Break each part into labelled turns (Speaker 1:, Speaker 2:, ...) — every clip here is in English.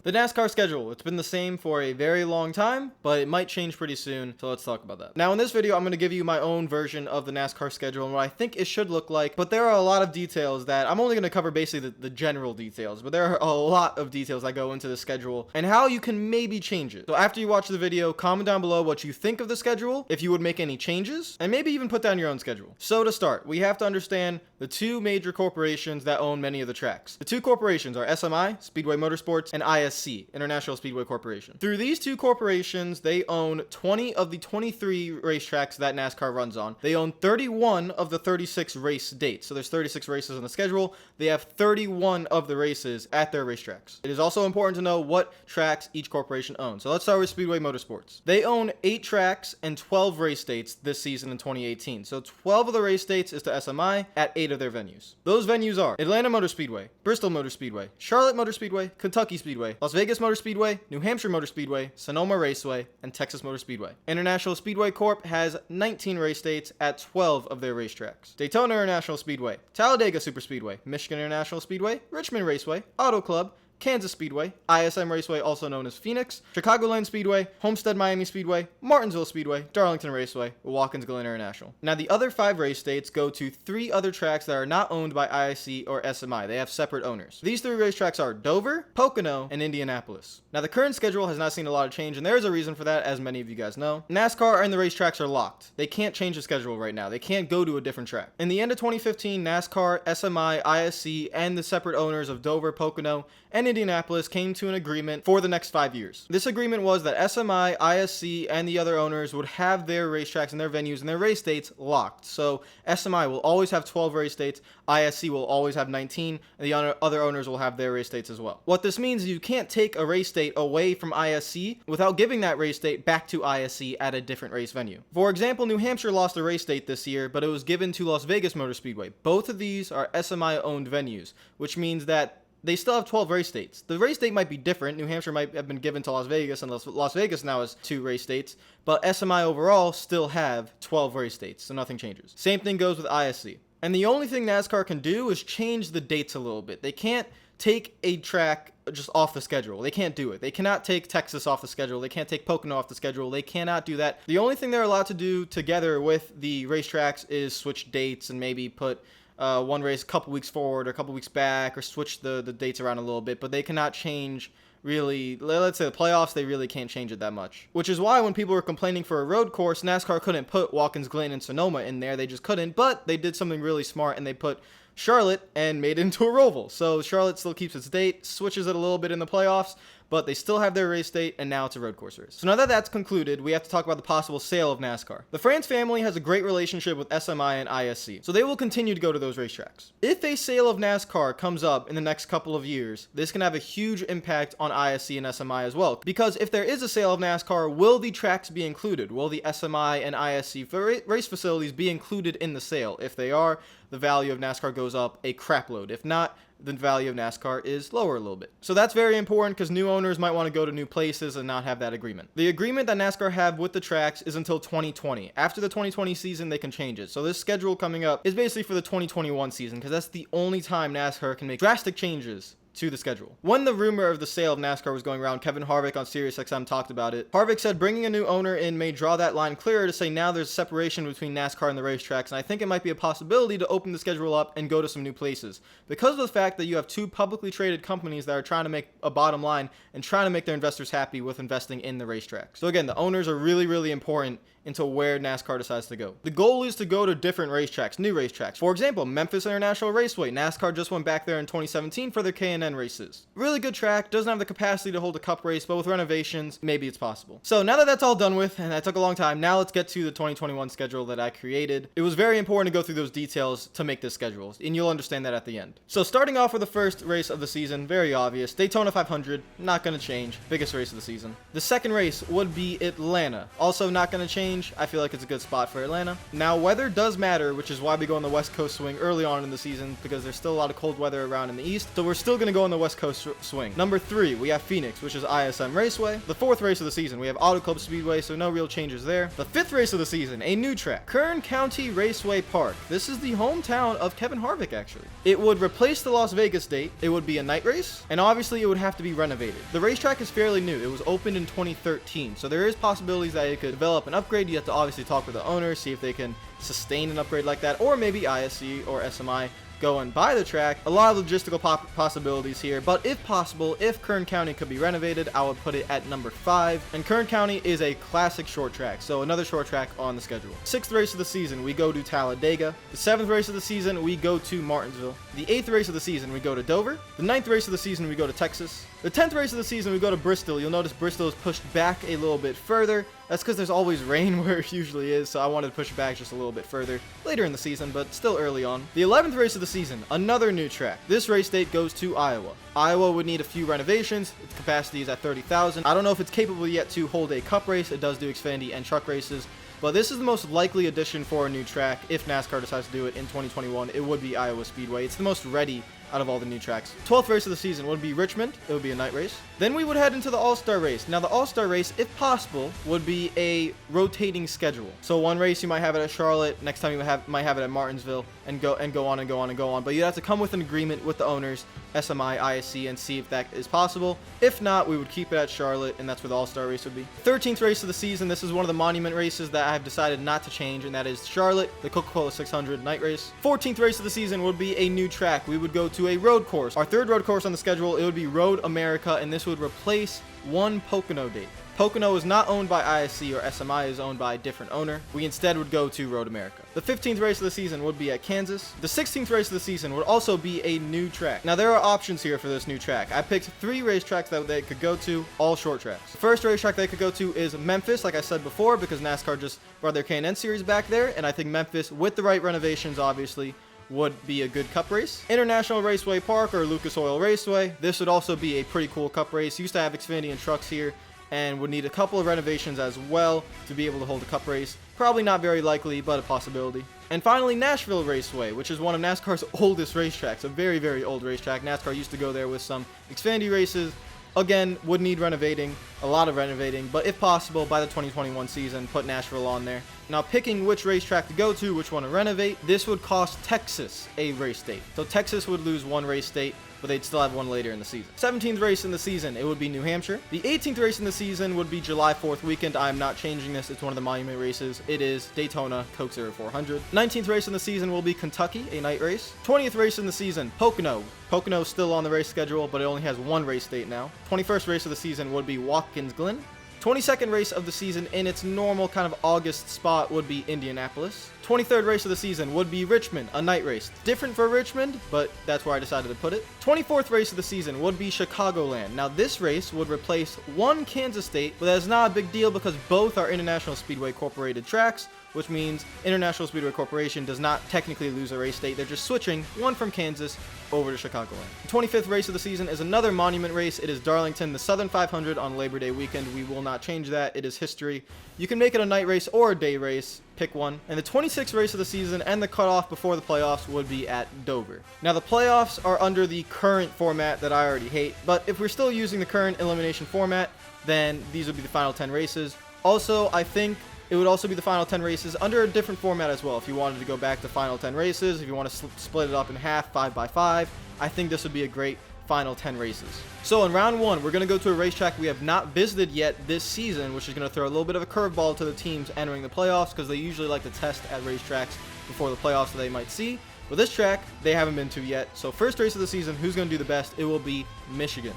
Speaker 1: The NASCAR schedule, it's been the same for a very long time, but it might change pretty soon, so let's talk about that. Now in this video, I'm going to give you my own version of the NASCAR schedule and what I think it should look like, but there are a lot of details that I'm only going to cover basically the general details, but there are a lot of details that go into the schedule and how you can maybe change it. So after you watch the video, comment down below what you think of the schedule, if you would make any changes, and maybe even put down your own schedule. So to start, we have to understand the two major corporations that own many of the tracks. The two corporations are SMI, Speedway Motorsports, and ISC, International Speedway Corporation. Through these two corporations, they own 20 of the 23 racetracks that NASCAR runs on. They own 31 of the 36 race dates. So there's 36 races on the schedule. They have 31 of the races at their racetracks. It is also important to know what tracks each corporation owns. So let's start with Speedway Motorsports. They own 8 tracks and 12 race dates this season in 2018. So 12 of the race dates is to SMI at 8 of their venues. Those venues are Atlanta Motor Speedway, Bristol Motor Speedway, Charlotte Motor Speedway, Kentucky Speedway, Las Vegas Motor Speedway, New Hampshire Motor Speedway, Sonoma Raceway, and Texas Motor Speedway. International Speedway Corp has 19 race dates at 12 of their racetracks. Daytona International Speedway, Talladega Superspeedway, Michigan International Speedway, Richmond Raceway, Auto Club, Kansas Speedway, ISM Raceway, also known as Phoenix, Chicagoland Speedway, Homestead Miami Speedway, Martinsville Speedway, Darlington Raceway, Watkins Glen International. Now, the other 5 race dates go to 3 other tracks that are not owned by ISC or SMI. They have separate owners. These 3 racetracks are Dover, Pocono, and Indianapolis. Now, the current schedule has not seen a lot of change, and there is a reason for that, as many of you guys know. NASCAR and the racetracks are locked. They can't change the schedule right now. They can't go to a different track. In the end of 2015, NASCAR, SMI, ISC, and the separate owners of Dover, Pocono, and Indianapolis came to an agreement for the next 5 years. This agreement was that SMI, ISC, and the other owners would have their racetracks and their venues and their race dates locked. So SMI will always have 12 race dates, ISC will always have 19, and the other owners will have their race dates as well. What this means is you can't take a race date away from ISC without giving that race date back to ISC at a different race venue. For example, New Hampshire lost a race date this year, but it was given to Las Vegas Motor Speedway. Both of these are SMI-owned venues, which means that they still have 12 race dates. The race date might be different. New Hampshire might have been given to Las Vegas, and Las Vegas now has 2 race dates, but SMI overall still have 12 race dates, so nothing changes. Same thing goes with ISC. And the only thing NASCAR can do is change the dates a little bit. They can't take a track just off the schedule. They can't do it. They cannot take Texas off the schedule. They can't take Pocono off the schedule. They cannot do that. The only thing they're allowed to do together with the racetracks is switch dates and maybe put one race a couple weeks forward or a couple weeks back, or switch the dates around a little bit, but they cannot change, really, let's say the playoffs, they really can't change it that much. Which is why when people were complaining for a road course, NASCAR couldn't put Watkins Glen and Sonoma in there. They just couldn't, but they did something really smart and they put Charlotte and made it into a roval. So Charlotte still keeps its date, switches it a little bit in the playoffs, but they still have their race date, and now it's a road course race. So now that that's concluded, we have to talk about the possible sale of NASCAR. The France family has a great relationship with SMI and ISC, so they will continue to go to those racetracks. If a sale of NASCAR comes up in the next couple of years, this can have a huge impact on ISC and SMI as well, because if there is a sale of NASCAR, will the tracks be included? Will the SMI and ISC race facilities be included in the sale? If they are, the value of NASCAR goes up a crap load. If not, the value of NASCAR is lower a little bit. So that's very important because new owners might want to go to new places and not have that agreement. The agreement that NASCAR have with the tracks is until 2020. After the 2020 season, they can change it. So this schedule coming up is basically for the 2021 season because that's the only time NASCAR can make drastic changes to the schedule. When the rumor of the sale of NASCAR was going around, Kevin Harvick on SiriusXM talked about it. Harvick said bringing a new owner in may draw that line clearer to say now there's separation between NASCAR and the racetracks, and I think it might be a possibility to open the schedule up and go to some new places. Because of the fact that you have 2 publicly traded companies that are trying to make a bottom line and trying to make their investors happy with investing in the racetracks. So again, the owners are really, really important into where NASCAR decides to go. The goal is to go to different racetracks, new racetracks. For example, Memphis International Raceway. NASCAR just went back there in 2017 for their K&N races. Really good track, doesn't have the capacity to hold a cup race, but with renovations, maybe it's possible. So now that that's all done with, and that took a long time, now let's get to the 2021 schedule that I created. It was very important to go through those details to make this schedule, and you'll understand that at the end. So starting off with the first race of the season, very obvious, Daytona 500, not going to change, biggest race of the season. The second race would be Atlanta, also not going to change. I feel like it's a good spot for Atlanta. Now, weather does matter, which is why we go on the West Coast swing early on in the season, because there's still a lot of cold weather around in the East. So we're still going to going to go on the West Coast swing. Number 3, we have Phoenix, which is ISM Raceway. The 4th race of the season, we have Auto Club Speedway, so no real changes there. The 5th race of the season, a new track, Kern County Raceway Park. This is the hometown of Kevin Harvick, actually. It would replace the Las Vegas date. It would be a night race, and obviously it would have to be renovated. The racetrack is fairly new. It was opened in 2013, so there is possibilities that it could develop an upgrade. You have to obviously talk with the owner, see if they can sustain an upgrade like that, or maybe ISC or SMI go and buy the track. A lot of logistical possibilities here, but if possible, if Kern County could be renovated, I would put it at number 5. And Kern County is a classic short track, so another short track on the schedule. 6th race of the season, we go to Talladega. The 7th race of the season, we go to Martinsville. The 8th race of the season, we go to Dover. The 9th race of the season, we go to Texas. The 10th race of the season, we go to Bristol. You'll notice Bristol is pushed back a little bit further. That's because there's always rain where it usually is, so I wanted to push it back just a little bit further later in the season, but still early on. The 11th race of the season, another new track. This race date goes to Iowa. Iowa would need a few renovations. Its capacity is at 30,000. I don't know if it's capable yet to hold a cup race. It does do Xfinity and truck races, but this is the most likely addition for a new track. If NASCAR decides to do it in 2021, it would be Iowa Speedway. It's the most ready out of all the new tracks. 12th race of the season would be Richmond. It would be a night race. Then we would head into the All-Star race. Now the All-Star race, if possible, would be a rotating schedule. So one race you might have it at Charlotte, next time you might have it at Martinsville, and go on. But you have to come with an agreement with the owners, SMI, ISC, and see if that is possible. If not, we would keep it at Charlotte, and that's where the All-Star race would be. 13th race of the season, this is one of the monument races that I have decided not to change, and that is Charlotte, the Coca-Cola 600 night race. 14th race of the season would be a new track. We would go to a road course. Our 3rd road course on the schedule, it would be Road America, and this would replace one Pocono date. Pocono is not owned by ISC or SMI, is owned by a different owner. We instead would go to Road America. The 15th race of the season would be at Kansas. The 16th race of the season would also be a new track. Now there are options here for this new track. I picked 3 racetracks that they could go to, all short tracks. The first racetrack they could go to is Memphis, like I said before, because NASCAR just brought their K&N series back there, and I think Memphis, with the right renovations, obviously, would be a good cup race. International Raceway Park or Lucas Oil Raceway. This would also be a pretty cool cup race. Used to have Xfinity and trucks here, and would need a couple of renovations as well to be able to hold a cup race. Probably not very likely, but a possibility. And finally, Nashville Raceway, which is one of NASCAR's oldest racetracks, a very, very old racetrack. NASCAR used to go there with some Xfinity races. Again, would need renovating, a lot of renovating, but if possible, by the 2021 season, put Nashville on there. Now, picking which racetrack to go to, which one to renovate, this would cost Texas a race date. So Texas would lose one race date, but they'd still have one later in the season. 17th race in the season, it would be New Hampshire. The 18th race in the season would be July 4th weekend. I'm not changing this. It's one of the monument races. It is Daytona Coke Zero 400. 19th race in the season will be Kentucky, a night race. 20th race in the season, Pocono. Pocono is still on the race schedule, but it only has one race date now. 21st race of the season would be Watkins Glen. 22nd race of the season in its normal kind of August spot would be Indianapolis. 23rd race of the season would be Richmond, a night race. Different for Richmond, but that's where I decided to put it. 24th race of the season would be Chicagoland. Now this race would replace one Kansas state, but that's not a big deal because both are International Speedway Corporated tracks, which means International Speedway Corporation does not technically lose a race date. They're just switching one from Kansas over to Chicagoland. The 25th race of the season is another monument race. It is Darlington, the Southern 500 on Labor Day weekend. We will not change that. It is history. You can make it a night race or a day race. Pick one. And the 26th race of the season and the cutoff before the playoffs would be at Dover. Now the playoffs are under the current format that I already hate, but if we're still using the current elimination format, then these would be the final 10 races. Also, I think it would also be the final 10 races under a different format as well. If you wanted to go back to final 10 races, if you want to split it up in half, 5x5, I think this would be a great final 10 races. So in round 1, we're going to go to a racetrack we have not visited yet this season, which is going to throw a little bit of a curveball to the teams entering the playoffs because they usually like to test at racetracks before the playoffs that they might see. But this track, they haven't been to yet. So first race of the season, who's going to do the best? It will be Michigan.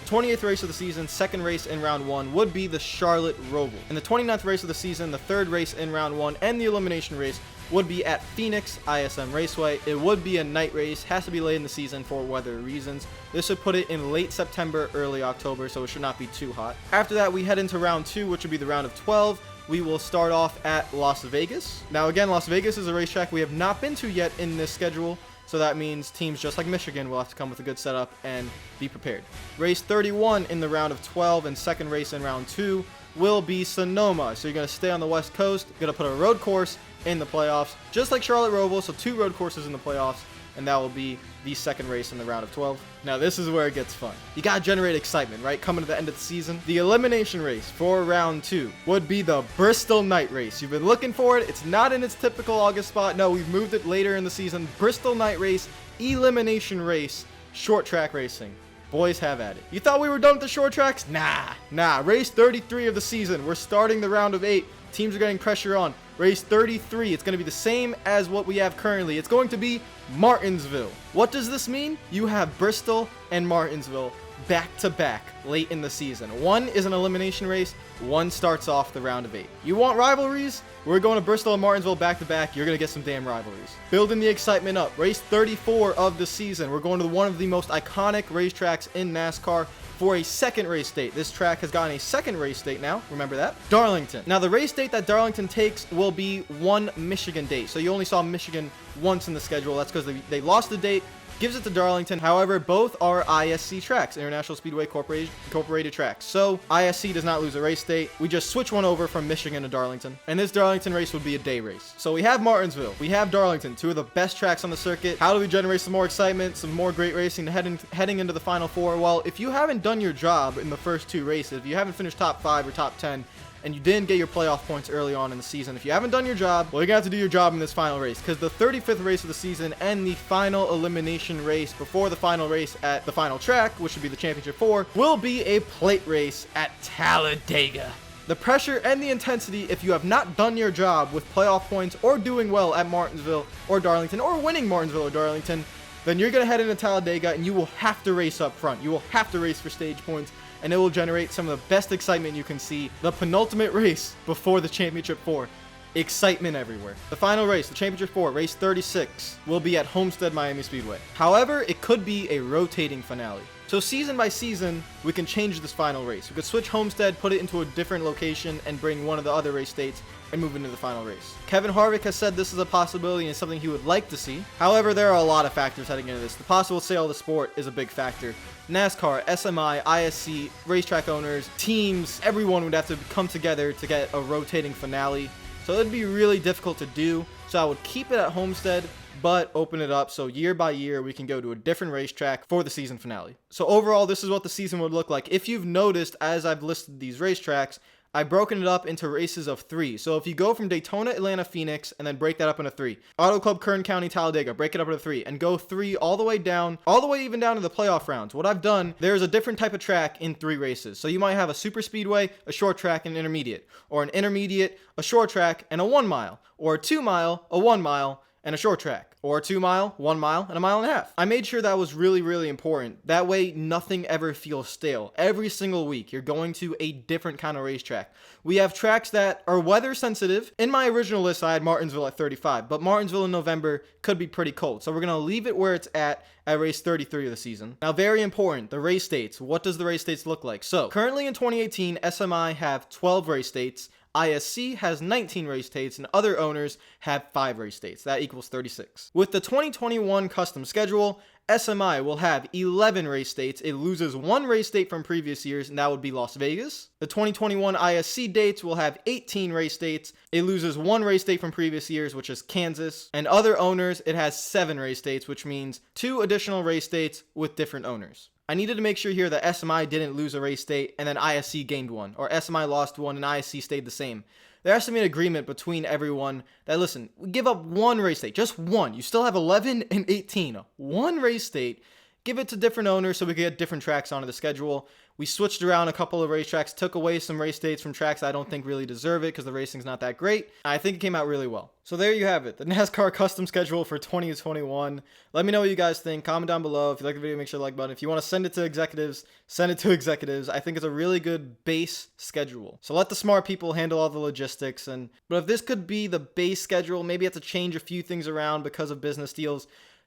Speaker 1: 28th race of the season, second race in round 1 would be the Charlotte Roval. In the 29th race of the season, the third race in round 1 and the elimination race would be at Phoenix ISM Raceway. It would be a night race, has to be late in the season for weather reasons. This would put it in late September, early October, so it should not be too hot. After that, we head into round 2, which would be the round of 12. We will start off at Las Vegas. Now again, Las Vegas is a racetrack we have not been to yet in this schedule. So that means teams just like Michigan will have to come with a good setup and be prepared. Race 31 in the round of 12 and second race in round 2 will be Sonoma. So you're going to stay on the West Coast, going to put a road course in the playoffs, just like Charlotte Roval, so 2 road courses in the playoffs. and that will be the second race in the round of 12. Now, this is where it gets fun. You gotta generate excitement, right? Coming to the end of the season. The elimination race for round 2 would be the Bristol Night Race. You've been looking for it. It's not in its typical August spot. No, we've moved it later in the season. Bristol Night Race, elimination race, short track racing. Boys, have at it. You thought we were done with the short tracks? Nah. Race 33 of the season. We're starting the round of 8. Teams are getting pressure on. Race 33, it's going to be the same as what we have currently. It's going to be Martinsville. What does this mean? You have Bristol and Martinsville back to back late in the season. One is an elimination race, one starts off the round of 8. You want rivalries? We're going to Bristol and Martinsville back to back. You're going to get some damn rivalries. Building the excitement up. Race 34 of the season. We're going to one of the most iconic racetracks in NASCAR for a second race date. This track has gotten a second race date now. Remember that? Darlington. Now, the race date that Darlington takes will be one Michigan date. So you only saw Michigan once in the schedule. That's because they lost the date. Gives it to Darlington. However, both are ISC tracks, International Speedway Incorporated tracks. So ISC does not lose a race date. We just switch one over from Michigan to Darlington. And this Darlington race would be a day race. So we have Martinsville. We have Darlington, two of the best tracks on the circuit. How do we generate some more excitement, some more great racing heading into the Final Four? Well, if you haven't done your job in the first 2 races, if you haven't finished top 5 or top 10, and you didn't get your playoff points early on in the season, if you haven't done your job, well, you're going to have to do your job in this final race, because the 35th race of the season and the final elimination race before the final race at the final track, which would be the Championship 4, will be a plate race at Talladega. The pressure and the intensity, if you have not done your job with playoff points or doing well at Martinsville or Darlington or winning Martinsville or Darlington, then you're going to head into Talladega and you will have to race up front. You will have to race for stage points, and it will generate some of the best excitement you can see. The penultimate race before the Championship 4. Excitement everywhere. The final race, the Championship 4, race 36, will be at Homestead Miami Speedway. However, it could be a rotating finale. So season by season, we can change this final race. We could switch Homestead, put it into a different location, and bring one of the other race dates and move into the final race. Kevin Harvick has said this is a possibility and something he would like to see. However, there are a lot of factors heading into this. The possible sale of the sport is a big factor. NASCAR, SMI, ISC, racetrack owners, teams, everyone would have to come together to get a rotating finale. So it'd be really difficult to do. So I would keep it at Homestead, but open it up so year by year we can go to a different racetrack for the season finale. So overall, this is what the season would look like. If you've noticed, as I've listed these racetracks, I've broken it up into races of 3. So if you go from Daytona, Atlanta, Phoenix, and then break that up into 3. Auto Club, Kern County, Talladega, break it up into 3, and go 3 all the way even down to the playoff rounds. What I've done, there's a different type of track in 3 races. So you might have a super speedway, a short track, and an intermediate. Or an intermediate, a short track, and a 1 mile. Or a 2 mile, a 1 mile, and a short track. Or a 2 mile, 1 mile, and a mile and a half. I made sure that was really, really important. That way, nothing ever feels stale. Every single week, you're going to a different kind of racetrack. We have tracks that are weather sensitive. In my original list, I had Martinsville at 35, but Martinsville in November could be pretty cold. So we're going to leave it where it's at race 33 of the season. Now, very important, the race dates. What does the race dates look like? So currently in 2018, SMI have 12 race dates. ISC has 19 race dates, and other owners have 5 race dates. That equals 36. With the 2021 custom schedule, SMI will have 11 race dates. It loses 1 race date from previous years, and that would be Las Vegas. The 2021 ISC dates will have 18 race dates. It loses 1 race date from previous years, which is Kansas. And other owners, it has 7 race dates, which means 2 additional race dates with different owners. I needed to make sure here that SMI didn't lose a race date and then ISC gained 1, or SMI lost 1 and ISC stayed the same. There has to be an agreement between everyone that, listen, we give up 1 race date, just 1. You still have 11 and 18. 1 race date. Give it to different owners so we can get different tracks onto the schedule. We switched around a couple of racetracks, took away some race dates from tracks I don't think really deserve it because the racing's not that great. I think it came out really well. So there you have it, the NASCAR custom schedule for 2021. Let me know what you guys think. Comment down below. If you like the video, make sure to like button. If you want to send it to executives, send it to executives. I think it's a really good base schedule. So let the smart people handle all the logistics. But if this could be the base schedule, maybe you have to change a few things around because of business deals.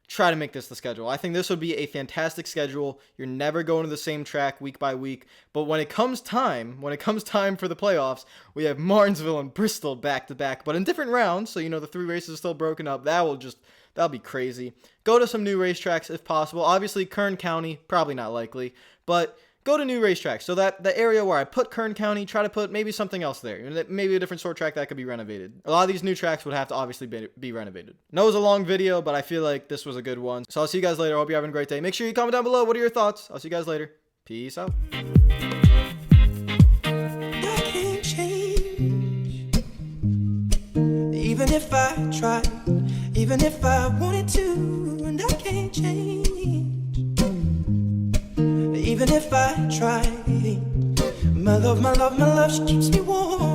Speaker 1: Try to make this the schedule. I think this would be a fantastic schedule. You're never going to the same track week by week. But when it comes time for the playoffs, we have Martinsville and Bristol back to back, but in different rounds. So, the 3 races are still broken up. That'll be crazy. Go to some new racetracks if possible. Obviously, Kern County, probably not likely, but go go to new racetracks. So that the area where I put Kern County, try to put maybe something else there. Maybe a different sort track that could be renovated. A lot of these new tracks would have to obviously be renovated. I know it was a long video, but I feel like this was a good one. So I'll see you guys later. I hope you're having a great day. Make sure you comment down below. What are your thoughts? I'll see you guys later. Peace out.
Speaker 2: Even if I tried, even if I wanted to, and I can't change. Even if I tried, my love, she keeps me warm.